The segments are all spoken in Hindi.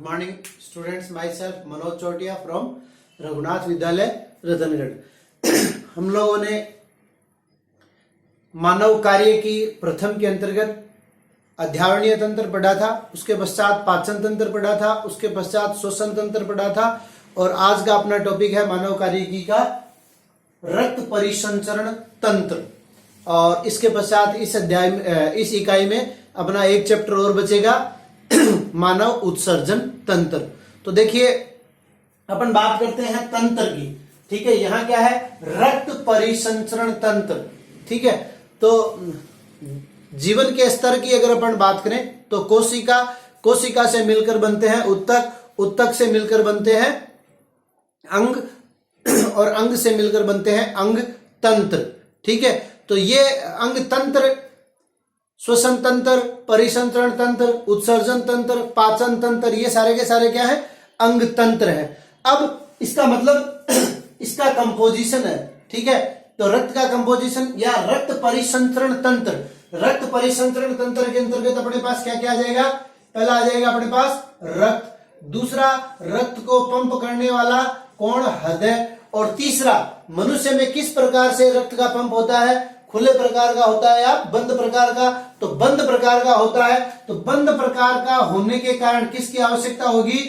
morning students, myself Manoj Chautiya from Raghunath Vidyalaya Ratangarh. हम लोगों ने मानव कार्य की प्रथम के अंतर्गत अध्यावरणीय तंत्र पढ़ा था, उसके पश्चात पाचन तंत्र पढ़ा था, उसके पश्चात श्वसन तंत्र पढ़ा था और आज का अपना टॉपिक है मानव कार्यकी का रक्त परिसंचरण तंत्र। और इसके पश्चात इस इकाई में अपना एक चैप्टर और बचेगा, मानव उत्सर्जन तंत्र। तो देखिए अपन बात करते हैं तंत्र की, ठीक है। यहां क्या है? रक्त परिसंचरण तंत्र, ठीक है। तो जीवन के स्तर की अगर अपन बात करें तो कोशिका से मिलकर बनते हैं उत्तक, उत्तक से मिलकर बनते हैं अंग और अंग से मिलकर बनते हैं अंग तंत्र, ठीक है। तो ये अंग तंत्र श्वसन तंत्र, परिसंचरण तंत्र, उत्सर्जन तंत्र, पाचन तंत्र, ये सारे के सारे क्या है? अंग तंत्र है। अब इसका मतलब इसका कंपोजिशन है, ठीक है। तो रक्त का कंपोजिशन या रक्त परिसंचरण तंत्र, रक्त परिसंचरण तंत्र के अंतर्गत अपने पास क्या क्या आ जाएगा? पहला आ जाएगा अपने पास रक्त, दूसरा रक्त को पंप करने वाला कौन? हृदय। और तीसरा मनुष्य में किस प्रकार से रक्त का पंप होता है? खुले प्रकार का होता है या बंद प्रकार का? तो बंद प्रकार का होता है। तो बंद प्रकार का होने के कारण किसकी आवश्यकता होगी?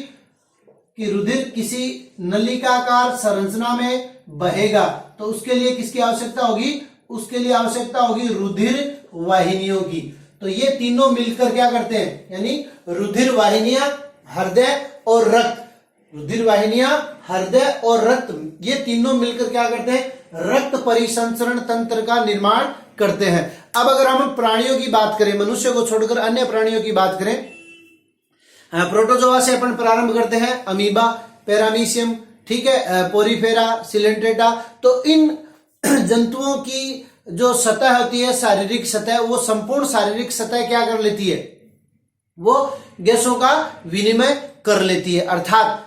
कि रुधिर किसी नलिकाकार संरचना में बहेगा। तो उसके लिए किसकी आवश्यकता होगी? उसके लिए आवश्यकता होगी रुधिर वाहिनियों की। तो ये तीनों मिलकर क्या करते हैं? यानी रुधिर वाहिनियां, हृदय और रक्त, रुधिर वाहिनियां, हृदय और रक्त, ये तीनों मिलकर क्या करते हैं? रक्त परिसंचरण तंत्र का निर्माण करते हैं। अब अगर हम प्राणियों की बात करें, मनुष्य को छोड़कर अन्य प्राणियों की बात करें, प्रोटोजोआ से अपन प्रारंभ करते हैं, अमीबा, पैरामीशियम, ठीक है, पोरीफेरा, सिलेंट्रेटा। तो इन जंतुओं की जो सतह होती है, शारीरिक सतह, वो संपूर्ण शारीरिक सतह क्या कर लेती है? वो गैसों का विनिमय कर लेती है। अर्थात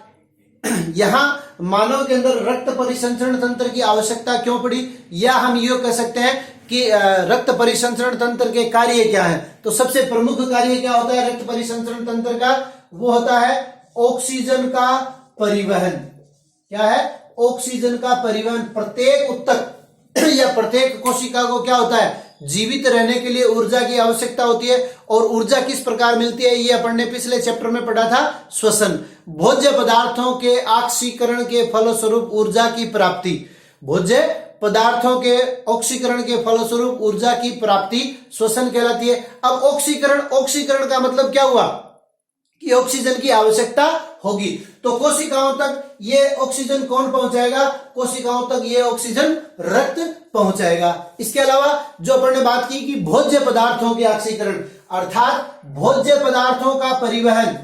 यहां मानव के अंदर रक्त परिसंचरण तंत्र की आवश्यकता क्यों पड़ी, या हम ये कह सकते हैं कि रक्त परिसंचरण तंत्र के कार्य क्या हैं। तो सबसे प्रमुख कार्य क्या होता है रक्त परिसंचरण तंत्र का? वो होता है ऑक्सीजन का परिवहन। क्या है? ऑक्सीजन का परिवहन। प्रत्येक उत्तक या प्रत्येक कोशिका को क्या होता है? जीवित रहने के लिए ऊर्जा की आवश्यकता होती है। और ऊर्जा किस प्रकार मिलती है? ये अपन ने पिछले चैप्टर में पढ़ा था, श्वसन। भोज्य पदार्थों के ऑक्सीकरण के फलस्वरूप ऊर्जा की प्राप्ति, भोज्य पदार्थों के ऑक्सीकरण के फलस्वरूप ऊर्जा की प्राप्ति श्वसन कहलाती है। अब ऑक्सीकरण का मतलब क्या हुआ? कि ऑक्सीजन की आवश्यकता होगी। तो कोशिकाओं तक ये ऑक्सीजन कौन पहुंचाएगा? कोशिकाओं तक ये ऑक्सीजन रक्त पहुंचाएगा। इसके अलावा जो अपन ने बात की कि भोज्य पदार्थों के ऑक्सीकरण, अर्थात भोज्य पदार्थों का परिवहन,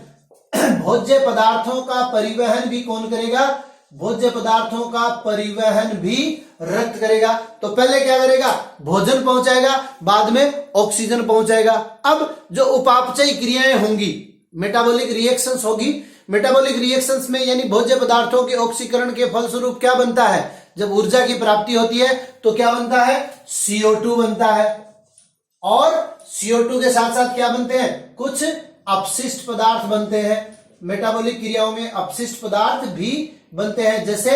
भोज्य पदार्थों का परिवहन भी कौन करेगा? भोज्य पदार्थों का परिवहन भी रक्त करेगा। तो पहले क्या करेगा? भोजन पहुंचाएगा, बाद में ऑक्सीजन पहुंचाएगा। अब जो उपापचयी क्रियाएं होंगी, मेटाबॉलिक रिएक्शंस होगी, मेटाबॉलिक रिएक्शंस में यानी भोज्य पदार्थों के ऑक्सीकरण के फलस्वरूप क्या बनता है? जब ऊर्जा की प्राप्ति होती है तो क्या बनता है? CO2 बनता है। और CO2 के साथ साथ क्या बनते हैं? कुछ अपशिष्ट पदार्थ बनते हैं। मेटाबॉलिक क्रियाओं में अपशिष्ट पदार्थ भी बनते हैं। जैसे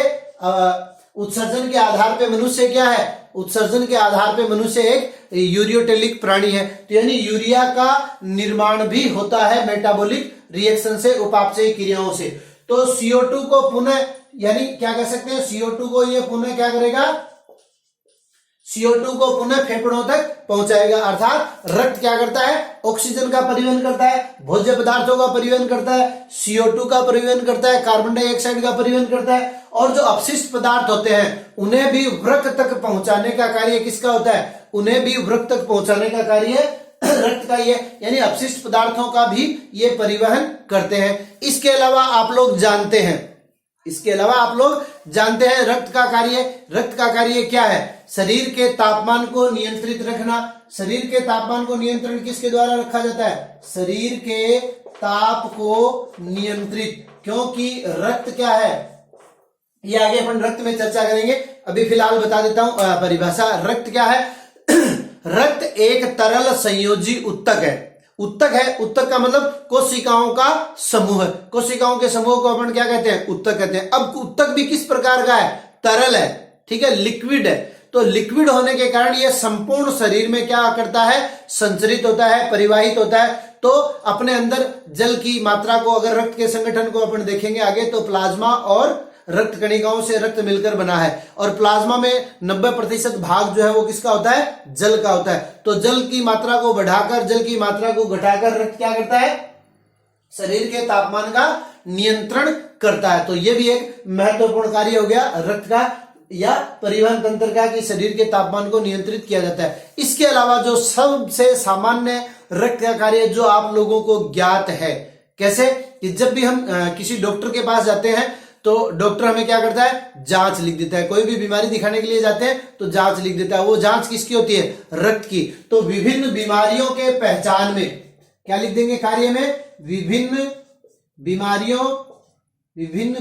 उत्सर्जन के आधार पे मनुष्य क्या है? उत्सर्जन के आधार पे मनुष्य एक यूरियोटेलिक प्राणी है। तो यानी यूरिया का निर्माण भी होता है मेटाबॉलिक रिएक्शन से, उपापचयी क्रियाओं से। तो CO2 को पुनः, यानी क्या कह सकते हैं? CO2 को ये पुनः क्या करेगा? CO2 को पुनः फेफड़ों तक पहुंचाएगा। अर्थात रक्त क्या करता है? ऑक्सीजन का परिवहन करता है, भोज्य पदार्थों का परिवहन करता है, CO2 का परिवहन करता है, कार्बन डाइऑक्साइड का परिवहन करता है। और जो अपशिष्ट पदार्थ होते हैं उन्हें भी वृक्क तक पहुंचाने का कार्य किसका होता है? उन्हें भी वृक्क तक पहुंचाने का कार्य रक्त का ही है। यानी अपशिष्ट पदार्थों का भी ये परिवहन करते हैं। इसके अलावा आप लोग जानते हैं रक्त का कार्य क्या है? शरीर के तापमान को नियंत्रित रखना। शरीर के तापमान को नियंत्रण किसके द्वारा रखा जाता है? शरीर के ताप को नियंत्रित। क्योंकि रक्त क्या है? ये आगे अपन रक्त में चर्चा करेंगे, अभी फिलहाल बता देता हूं परिभाषा। रक्त क्या है? रक्त एक तरल संयोजी उत्तक है। उत्तक है, उत्तक का मतलब कोशिकाओं का समूह है। कोशिकाओं के समूह को अपन क्या कहते हैं? उत्तक कहते हैं। अब उत्तक भी किस प्रकार का है? तरल है, ठीक है, लिक्विड है। तो लिक्विड होने के कारण यह संपूर्ण शरीर में क्या करता है? संचरित होता है, परिवाहित होता है। तो अपने अंदर जल की मात्रा को, अगर रक्त के संगठन को अपन देखेंगे आगे, तो प्लाज्मा और रक्त कणिकाओं से रक्त मिलकर बना है, और प्लाज्मा में 90% भाग जो है वो किसका होता है? जल का होता है। तो जल की मात्रा को बढ़ाकर, जल की मात्रा को घटाकर रक्त क्या करता है? शरीर के तापमान का नियंत्रण करता है। तो ये भी एक महत्वपूर्ण कार्य हो गया रक्त का या परिवहन तंत्र का, कि शरीर के तापमान को नियंत्रित किया जाता है। इसके अलावा जो सबसे सामान्य रक्त का कार्य जो आप लोगों को ज्ञात है, कैसे? कि जब भी हम किसी डॉक्टर के पास जाते हैं तो डॉक्टर हमें क्या करता है? जांच लिख देता है। कोई भी बीमारी दिखाने के लिए जाते हैं तो जांच लिख देता है। वो जांच किसकी होती है? रक्त की। तो विभिन्न बीमारियों के पहचान में क्या लिख देंगे कार्य में? विभिन्न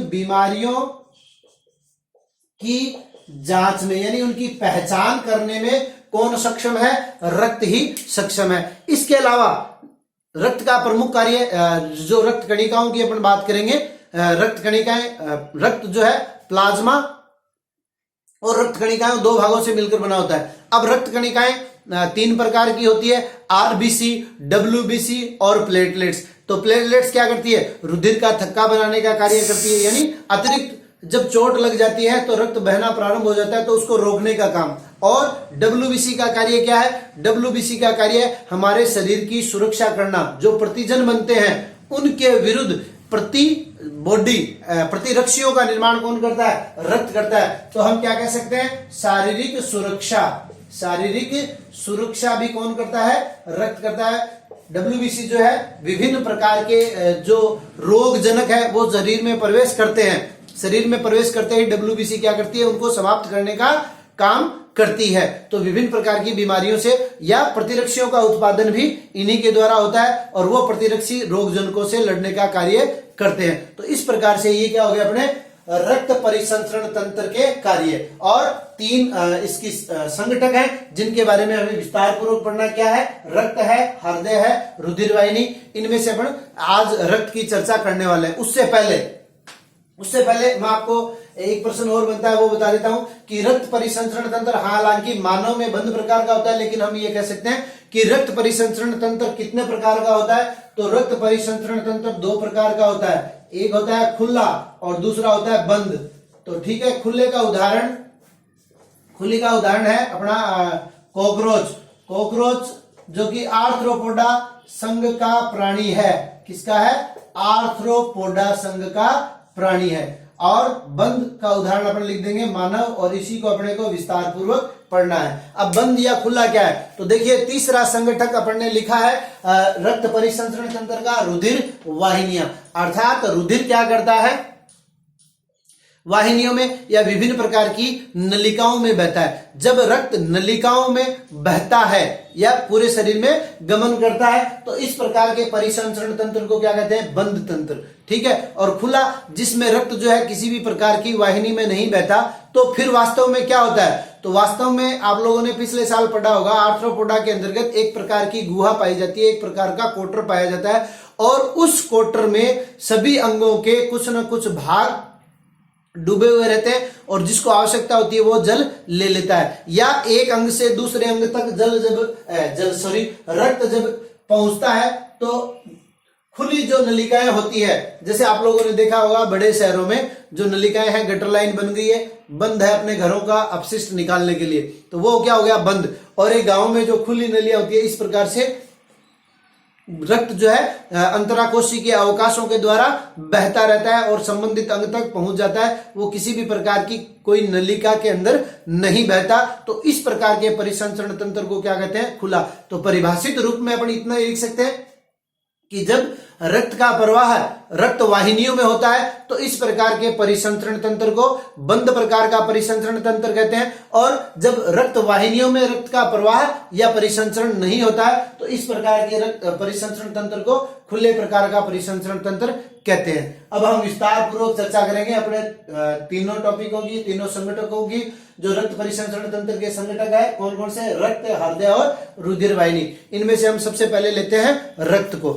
बीमारियों की जांच में, यानी उनकी पहचान करने में कौन सक्षम है? रक्त ही सक्षम है। इसके अलावा रक्त का प्रमुख कार्य, जो रक्त कणिकाओं की अपन बात करेंगे, रक्त कणिकाएं, रक्त जो है प्लाज्मा और रक्त कणिकाएं दो भागों से मिलकर बना होता है। अब रक्त कणिकाएं 3 प्रकार की होती है, आरबीसी, डब्ल्यूबीसी और प्लेटलेट्स। तो प्लेटलेट्स क्या करती है? रुधिर का थक्का बनाने का कार्य करती है, यानी अतिरिक्त जब चोट लग जाती है तो रक्त बहना प्रारंभ हो जाता है तो उसको रोकने का काम। और डब्ल्यूबीसी का कार्य क्या है? डब्ल्यूबीसी का कार्य है हमारे शरीर की सुरक्षा करना। जो प्रतिजन बनते हैं उनके विरुद्ध प्रतिरक्षियों का निर्माण कौन करता है? रक्त करता है। तो हम क्या कह सकते हैं? शारीरिक सुरक्षा भी कौन करता है? रक्त करता है। डब्ल्यूबीसी जो है विभिन्न प्रकार के जो रोगजनक है वो शरीर में प्रवेश करते हैं। शरीर में प्रवेश करते ही डब्ल्यूबीसी क्या करती है? उनको समाप्त करने का काम करती है। तो विभिन्न प्रकार की बीमारियों से या प्रतिरक्षियों का उत्पादन भी इन्हीं के द्वारा होता है, और वो प्रतिरक्षी रोगजनकों से लड़ने का कार्य करते हैं। तो इस प्रकार से ये क्या हो गया अपने रक्त परिसंचरण तंत्र के कार्य। और 3 इसकी संगठक हैं जिनके बारे में हमें विस्तार पूर्वक पढ़ना क्या है? रक्त है, हृदय है, रुधिर वाहिनी। इनमें से अपन आज रक्त की चर्चा करने वाले हैं। उससे पहले मैं आपको एक प्रश्न और बनता है, वो बता देता हूं कि रक्त परिसंचरण तंत्र हालांकि मानव में बंद प्रकार का होता है, लेकिन हम ये कह सकते हैं कि रक्त परिसंचरण तंत्र कितने प्रकार का होता है? तो रक्त परिसंचरण तंत्र 2 प्रकार का होता है। एक होता है खुला और दूसरा होता है बंद। तो ठीक है, खुले का उदाहरण है अपना कॉकरोच, जो कि आर्थ्रोपोडा संघ का प्राणी है। किसका है? आर्थ्रोपोडा संघ का प्राणी है। और बंद का उदाहरण अपन लिख देंगे मानव, और इसी को अपने को विस्तार पूर्वक पढ़ना है। अब बंद या खुला क्या है? तो देखिए तीसरा संगठक अपन ने लिखा है रक्त परिसंचरण तंत्र का रुधिर वाहिनियां। अर्थात रुधिर क्या करता है? वाहिनियों में या विभिन्न प्रकार की नलिकाओं में बहता है। जब रक्त नलिकाओं में बहता है या पूरे शरीर में गमन करता है तो इस प्रकार के परिसंचरण तंत्र को क्या कहते हैं? बंद तंत्र। ठीक है। और खुला, जिसमें रक्त जो है किसी भी प्रकार की वाहिनी में नहीं बहता, तो फिर वास्तव में क्या होता है? तो वास्तव में आप लोगों ने पिछले साल पढ़ा होगा, आर्थ्रोपोडा के अंतर्गत एक प्रकार की गुहा पाई जाती है, एक प्रकार का कोटर पाया जाता है, और उस कोटर में सभी अंगों के कुछ न कुछ भाग डूबे हुए रहते हैं, और जिसको आवश्यकता होती है वो जल ले लेता है। या एक अंग से दूसरे अंग तक रक्त जब पहुंचता है तो खुली जो नलिकाएं होती है, जैसे आप लोगों ने देखा होगा बड़े शहरों में जो नलिकाएं हैं, गटर लाइन बन गई है, बंद है अपने घरों का अपशिष्ट निकालने के लिए, तो वो क्या हो गया? बंद। और एक गांव में जो खुली नलियां होती है, इस प्रकार से रक्त जो है अंतराकोशी के अवकाशों के द्वारा बहता रहता है और संबंधित अंग तक पहुंच जाता है। वो किसी भी प्रकार की कोई नलिका के अंदर नहीं बहता। तो इस प्रकार के परिसंचरण तंत्र को क्या कहते हैं? खुला। तो परिभाषित रूप में अपन इतना लिख सकते हैं कि जब रक्त का प्रवाह रक्त वाहिनियों में होता है तो इस प्रकार के परिसंचरण तंत्र को बंद प्रकार का परिसंचरण तंत्र कहते हैं, और जब रक्त वाहिनियों में रक्त का प्रवाह या परिसंचरण नहीं होता है तो इस प्रकार के परिसंचरण तंत्र को खुले प्रकार का परिसंचरण तंत्र कहते हैं। अब हम विस्तार पूर्वक चर्चा करेंगे अपने तीनों टॉपिकों की, तीनों संगठकों की। जो रक्त परिसंचरण तंत्र के संगठक है कौन कौन से? रक्त, हृदय और रुधिर वाहिनी। इनमें से हम सबसे पहले लेते हैं रक्त को।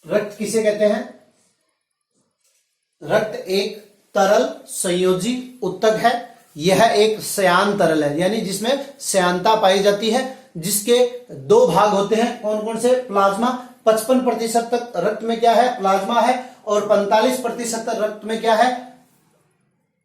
रक्त किसे कहते हैं? रक्त एक तरल संयोजी उत्तक है। यह एक श्यान तरल है, यानी जिसमें श्यानता पाई जाती है, जिसके दो भाग होते हैं। कौन कौन से? प्लाज्मा। 55% तक रक्त में क्या है? प्लाज्मा है। और 45% तक रक्त में क्या है?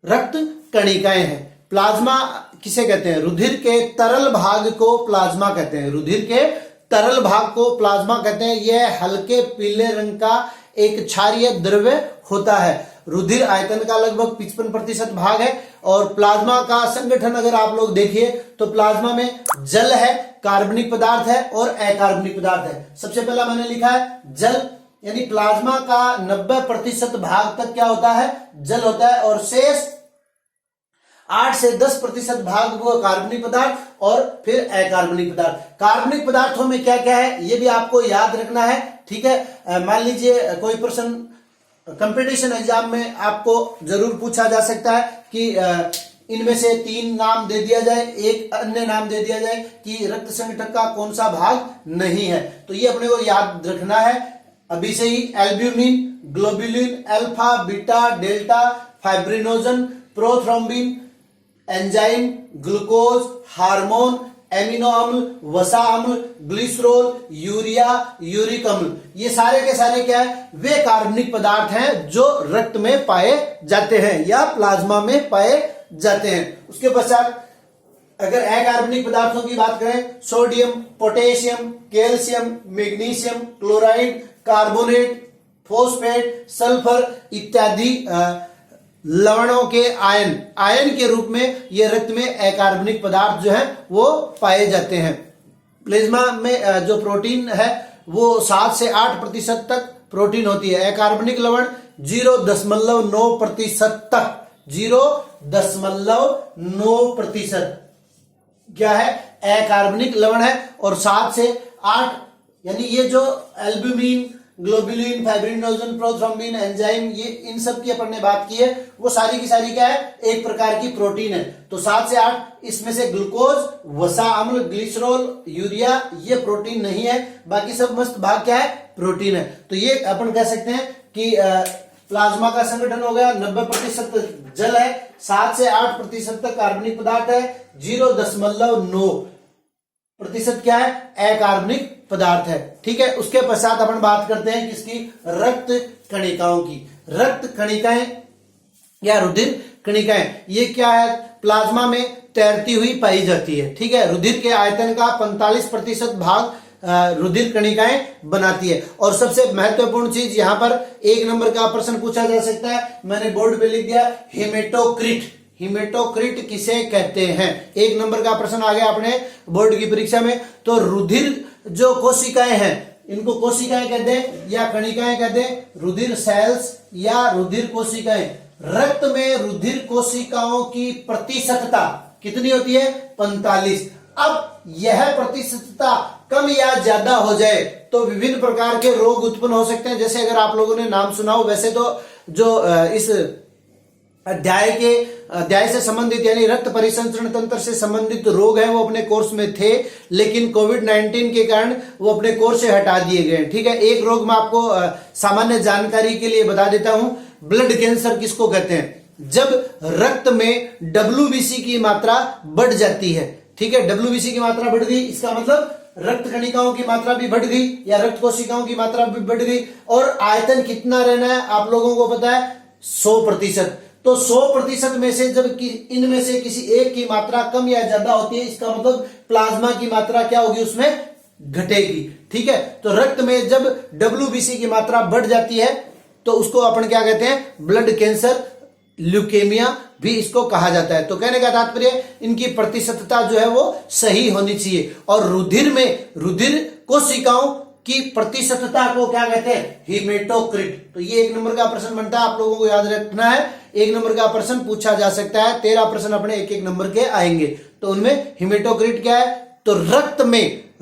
रक्त कणिकाएं हैं। प्लाज्मा किसे कहते हैं? रुधिर के तरल भाग को प्लाज्मा कहते हैं। रुधिर के तरल भाग को प्लाज्मा कहते हैं। यह हल्के पीले रंग का एक क्षारीय द्रव्य होता है। रुधिर आयतन का लगभग 55% भाग है। और प्लाज्मा का संगठन अगर आप लोग देखिए तो प्लाज्मा में जल है, कार्बनिक पदार्थ है और अकार्बनिक पदार्थ है। सबसे पहला मैंने लिखा है जल, यानी प्लाज्मा का 90% भाग तक क्या होता है? जल होता है। और शेष 8 से 10% भाग वो कार्बनिक पदार्थ और फिर अकार्बनिक पदार्थ। कार्बनिक पदार्थों में क्या क्या है ये भी आपको याद रखना है, ठीक है। मान लीजिए कोई प्रश्न कंपटीशन एग्जाम में आपको जरूर पूछा जा सकता है कि इनमें से 3 नाम दे दिया जाए, एक अन्य नाम दे दिया जाए कि रक्त संगठक का कौन सा भाग नहीं है। तो ये अपने को याद रखना है अभी से ही। Albumin, globulin, alpha, beta, delta, fibrinogen, prothrombin, enzyme, glucose, hormone, amino अम्ल, वसा अम्ल, ग्लिसरॉल, यूरिया, यूरिक अम्ल, ये सारे के सारे क्या है? वे कार्बनिक पदार्थ हैं जो रक्त में पाए जाते हैं या प्लाज्मा में पाए जाते हैं। उसके पश्चात अगर अकार्बनिक पदार्थों की बात करें, sodium, potassium, calcium, magnesium, chloride, carbonate, phosphate, sulphur इत्यादि लवणों के आयन के रूप में ये रक्त में अकार्बनिक पदार्थ जो है वो पाए जाते हैं। प्लाज्मा में जो प्रोटीन है वो 7 से 8% तक प्रोटीन होती है। अकार्बनिक लवण 0.9% तक, 0.9% क्या है? अकार्बनिक लवण है। और 7 से 8 यानी ये जो albumin, globulin, fibrinogen, prothrombin, enzyme, ये इन सब की अपन ने बात की है, वो सारी की सारी क्या है? एक प्रकार की प्रोटीन है। तो 7 से 8 इसमें से ग्लूकोज, वसा अम्ल, ग्लिसरॉल, यूरिया ये प्रोटीन नहीं है, बाकी सब मस्त भाग क्या है? प्रोटीन है। तो ये अपन कह सकते हैं कि प्लाज्मा का संगठन हो गया, 90% जल है, 7 से 8% तक कार्बनिक पदार्थ है, 0.9% क्या है? अकार्बनिक पदार्थ है, ठीक है। उसके पश्चात अपन बात करते हैं किसकी? रक्त कणिकाओं की। रक्त कणिकाएं या रुधिर कणिकाएं ये क्या है? प्लाज्मा में तैरती हुई पाई जाती है, ठीक है। रुधिर के आयतन का 45% भाग रुधिर कणिकाएं बनाती है। और सबसे महत्वपूर्ण चीज यहां पर 1 नंबर का प्रश्न पूछा जा सकता है, मैंने बोर्ड पे लिख दिया हेमेटोक्रिट। हेमेटोक्रिट किसे कहते हैं? 1 नंबर का प्रश्न आ गया अपने बोर्ड की परीक्षा में। तो रुधिर जो कोशिकाएं हैं इनको कोशिकाएं कहते हैं या कणिकाएं कहते हैं, रुधिर सेल्स या रुधिर कोशिकाएं। रक्त में रुधिर कोशिकाओं की प्रतिशतता कितनी होती है? 45। अब यह प्रतिशतता कम या ज्यादा हो जाए तो विभिन्न प्रकार के रोग उत्पन्न हो सकते हैं। जैसे अगर आप लोगों ने नाम सुना हो, वैसे तो जो इस अध्याय से संबंधित यानी रक्त परिसंचरण तंत्र से संबंधित रोग हैं वो अपने कोर्स में थे, लेकिन कोविड-19 के कारण वो अपने कोर्स से हटा दिए गए, ठीक है। एक रोग मैं आपको सामान्य जानकारी के लिए बता देता हूं, ब्लड कैंसर किसको कहते हैं? जब रक्त में WBC की मात्रा बढ़ जाती है, ठीक है। WBC की मात्रा बढ़ गई, इसका मतलब रक्त कणिकाओं की मात्रा भी बढ़ गई या रक्त कोशिकाओं की मात्रा भी बढ़ गई। और आयतन कितना रहना है आप लोगों को पता है? 100%। तो 100% में से जब इनमें से किसी एक की मात्रा कम या ज्यादा होती है, इसका मतलब प्लाज्मा की मात्रा क्या होगी? उसमें घटेगी, ठीक है। तो रक्त में जब WBC की मात्रा बढ़ जाती है तो उसको अपन क्या कहते हैं? ब्लड कैंसर, ल्यूकेमिया भी इसको कहा जाता है। तो कहने का तात्पर्य इनकी प्रतिशतता जो है वो सही होनी चाहिए। और रुधिर में रुधिर कोशिकाओं की प्रतिशतता को क्या कहते हैं? हेमेटोक्रिट। तो ये 1 नंबर का प्रश्न बनता है, आप लोगों को याद रखना है। 1 नंबर का प्रश्न पूछा जा सकता है, 13 प्रश्न अपने 1-1 नंबर के आएंगे। तो उनमें हेमेटोक्रिट क्या है? तो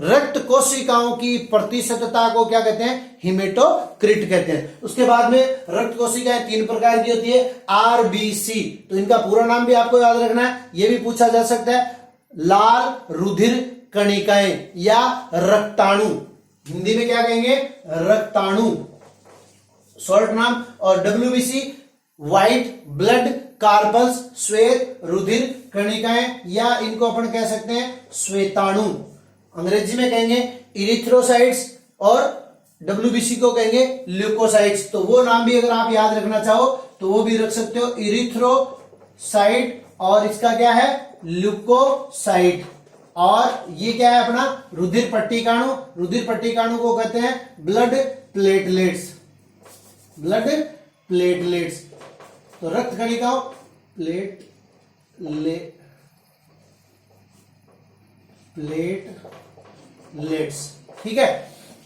रक्त कोशिकाओं की प्रतिशतता को क्या कहते हैं? हिमेटोक्रिट कहते हैं। उसके बाद में रक्त कोशिकाएं 3 प्रकार की होती है, आरबीसी, तो इनका पूरा नाम भी आपको याद रखना है, यह भी पूछा जा सकता है। लाल रुधिर कणिकाएं या रक्ताणु, हिंदी में क्या कहेंगे? रक्ताणु, शॉर्ट नाम। और डब्ल्यूबीसी व्हाइट ब्लड कार्पल्स, श्वेत रुधिर कणिकाएं, या इनको अपन कह सकते हैं श्वेताणु। अंग्रेजी में कहेंगे इरिथ्रोसाइट्स और डब्ल्यूबीसी को कहेंगे ल्यूकोसाइट्स। तो वो नाम भी अगर आप याद रखना चाहो तो वो भी रख सकते हो, इरिथ्रोसाइट, और इसका क्या है? ल्यूकोसाइट। और ये क्या है अपना? रुधिर पट्टिकाणु, रुधिर पट्टिकाणु को कहते हैं ब्लड प्लेटलेट्स, ब्लड प्लेटलेट्स। तो रक्त कणिकाओं प्लेटलेट्स, ठीक है।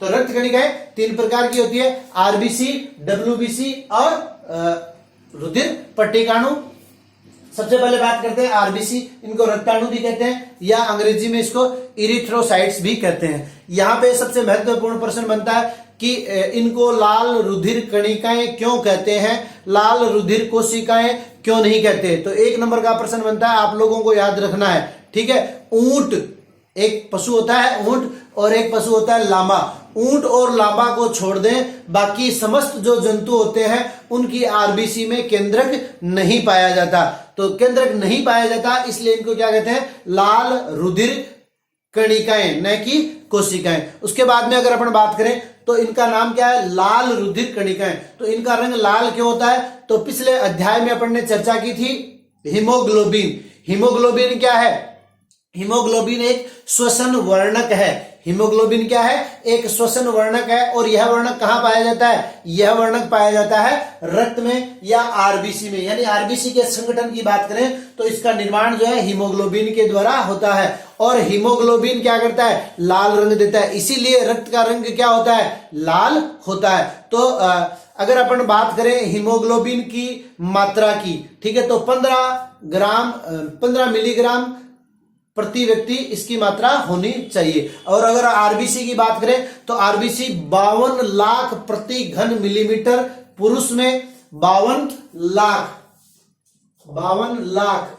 तो रक्त कणिकाएं 3 प्रकार की होती है, आरबीसी, डब्ल्यूबीसी और रुधिर पट्टिकाणु। सबसे पहले बात करते हैं आरबीसी, इनको रक्ताणु भी कहते हैं या अंग्रेजी में इसको इरिथ्रोसाइट्स भी कहते हैं। यहां पे सबसे महत्वपूर्ण प्रश्न बनता है कि इनको लाल रुधिर कणिकाएं क्यों कहते हैं, लाल रुधिर कोशिकाएं क्यों नहीं कहते? तो 1 नंबर का प्रश्न बनता है, आप लोगों को याद रखना है, ठीक है। ऊंट, एक पशु होता है ऊंट और एक पशु होता है लामा। ऊंट और लामा को छोड़ दें, बाकी समस्त जो जंतु होते हैं उनकी आरबीसी में केंद्रक नहीं पाया जाता। तो केंद्रक नहीं पाया जाता, इसलिए इनको क्या कहते हैं? लाल रुधिर कणिकाएं, न कि कोशिकाएं। उसके बाद में अगर अपन बात करें तो इनका नाम क्या है? लाल रुधिर कणिकाएं। तो इनका रंग लाल क्यों होता है? तो पिछले अध्याय में अपन ने चर्चा की थी हीमोग्लोबिन। हीमोग्लोबिन क्या है? हीमोग्लोबिन एक श्वसन वर्णक है। हीमोग्लोबिन क्या है? एक श्वसन वर्णक है। और यह वर्णक कहां पाया जाता है? यह वर्णक पाया जाता है रक्त में या आरबीसी में। यानी आरबीसी के संगठन की बात करें तो इसका निर्माण जो है हीमोग्लोबिन के द्वारा होता है। और हीमोग्लोबिन क्या करता है? लाल रंग देता है, इसीलिए रक्त का रंग क्या होता है? लाल होता है। तो अगर अपन बात करें हीमोग्लोबिन की मात्रा की, ठीक है, तो 15 मिलीग्राम प्रति व्यक्ति इसकी मात्रा होनी चाहिए। और अगर आरबीसी की बात करें तो आरबीसी 52 लाख प्रति घन मिलीमीटर, पुरुष में 52 लाख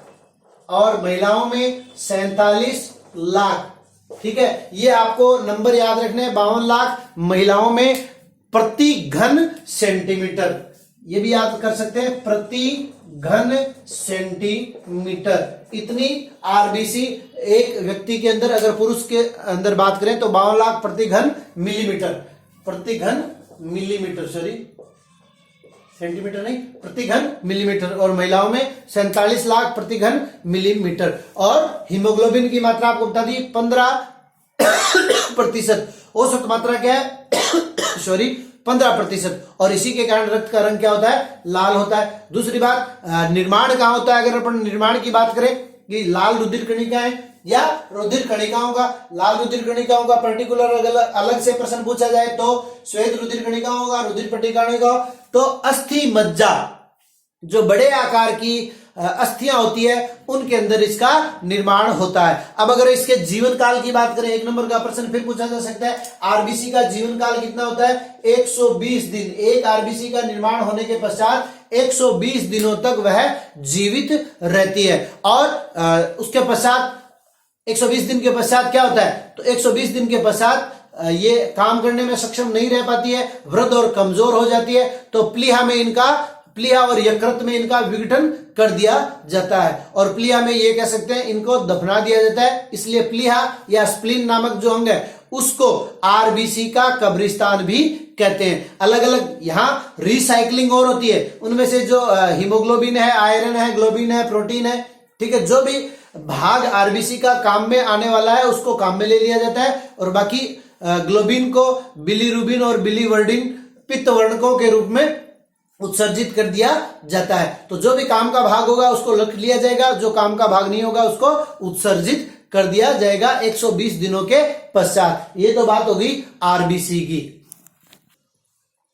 और महिलाओं में 47 लाख, ठीक है। ये आपको नंबर याद रखने हैं, 52 लाख महिलाओं में प्रति घन सेंटीमीटर, ये भी याद कर सकते हैं, प्रति घन सेंटीमीटर। इतनी आरबीसी एक व्यक्ति के अंदर, अगर पुरुष के अंदर बात करें तो 52 लाख प्रति घन मिलीमीटर, सॉरी सेंटीमीटर नहीं, प्रति घन मिलीमीटर, और महिलाओं में 47 लाख प्रति घन मिलीमीटर। और हीमोग्लोबिन की मात्रा आपको बता दी 15%। औसत मात्रा क्या है? सॉरी 15%। और इसी के कारण रक्त का रंग क्या होता है? लाल होता है। दूसरी बात, निर्माण कहां होता है? अगर अपन निर्माण की बात करें कि लाल रुधिर कणिकाएं या रुधिर कणिकाओं का, लाल रुधिर कणिकाओं का पर्टिकुलर अलग से प्रश्न पूछा जाए तो श्वेत रुधिर कणिकाओं का, रुधिर पट्टिकाओं का, तो अस्थि मज्जा, जो बड़े आकार की अस्थियां होती है उनके अंदर इसका निर्माण होता है। अब अगर इसके जीवन काल की बात करें, 1 नंबर का प्रश्न फिर पूछा जा सकता है, आरबीसी का जीवन काल कितना होता है? 120 दिन। एक आरबीसी का निर्माण होने के पश्चात 120 दिनों तक वह जीवित रहती है। और उसके पश्चात 120 दिन के पश्चात क्या होता है? तो 120 दिन के पश्चात ये काम करने में सक्षम नहीं रह पाती है, वृद्ध और कमजोर हो जाती है। तो प्लीहा और यकृत में इनका विघटन कर दिया जाता है। और प्लीहा में ये कह सकते हैं इनको दफना दिया जाता है, इसलिए प्लीहा या स्प्लीन नामक जो अंग है उसको आरबीसी का कब्रिस्तान भी कहते हैं। अलग अलग यहाँ रिसाइकलिंग और होती है, उनमें से जो हीमोग्लोबिन है, आयरन है, ग्लोबिन है, प्रोटीन है, ठीक है, जो भी भाग आरबीसी का काम में आने वाला है उसको काम में ले लिया जाता है। और बाकी ग्लोबिन को बिलीरुबिन और बिलीवर्डिन पित्त वर्णकों के रूप में उत्सर्जित कर दिया जाता है। तो जो भी काम का भाग होगा उसको रख लिया जाएगा, जो काम का भाग नहीं होगा उसको उत्सर्जित कर दिया जाएगा 120 दिनों के पश्चात। ये तो बात होगी आरबीसी की।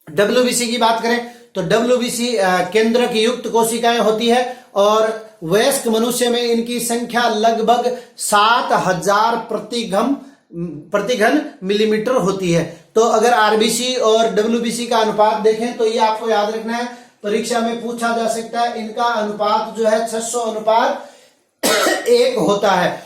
डब्ल्यूबीसी की बात करें तो डब्ल्यूबीसी केंद्रक युक्त कोशिकाएं होती है और वयस्क मनुष्य में इनकी संख्या लगभग 7000 प्रति घन प्रति घन मिलीमीटर होती है। तो अगर आरबीसी और डब्ल्यूबीसी का अनुपात देखें तो ये आपको याद रखना है, परीक्षा में पूछा जा सकता है। इनका अनुपात जो है 600:1 होता है।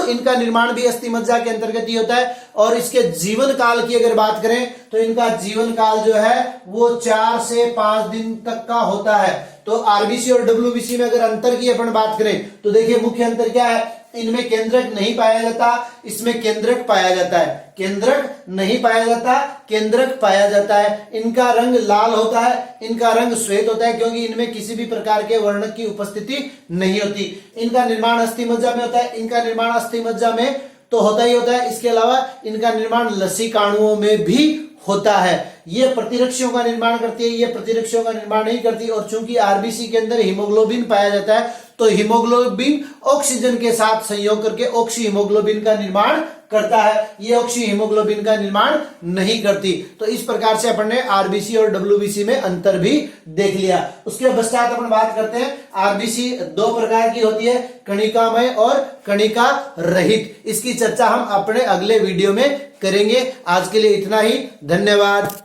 इनका निर्माण भी अस्थिमज्जा के अंतर्गत ही होता है। और इसके जीवन काल की अगर बात करें तो इनका जीवन काल जो है वो 4 से 5 दिन तक का होता है। तो आरबीसी और डब्ल्यूबीसी में अगर अंतर की अपन बात करें तो देखिए मुख्य अंतर क्या है, इनमें केंद्रक नहीं पाया जाता, इसमें केंद्रक पाया जाता है। केंद्रक नहीं पाया जाता, केंद्रक पाया जाता है। इनका रंग लाल होता है, इनका रंग श्वेत होता है, क्योंकि इनमें किसी भी प्रकार के वर्णक की उपस्थिति नहीं होती। इनका निर्माण अस्थिमज्जा में होता है, इनका निर्माण अस्थिमज्जा में तो होता ही होता है। इसके अलावा इनका निर्माण लसीकाणुओं में भी होता है। ये प्रतिरक्षियों का निर्माण करती है, ये प्रतिरक्षियों का निर्माण नहीं करती। और चूंकि आरबीसी के अंदर हीमोग्लोबिन पाया जाता है तो हीमोग्लोबिन ऑक्सीजन के साथ संयोग करके ऑक्सी हीमोग्लोबिन का निर्माण करता है, ये ऑक्सी हीमोग्लोबिन का निर्माण नहीं करती। तो इस प्रकार से अपन ने आरबीसी और डब्ल्यूबीसी में अंतर भी देख लिया। उसके पश्चात अपन बात करते हैं, आरबीसी 2 प्रकार की होती है, कणिकामय और कणिका रहित। इसकी चर्चा हम अपने अगले वीडियो में करेंगे। आज के लिए इतना ही, धन्यवाद।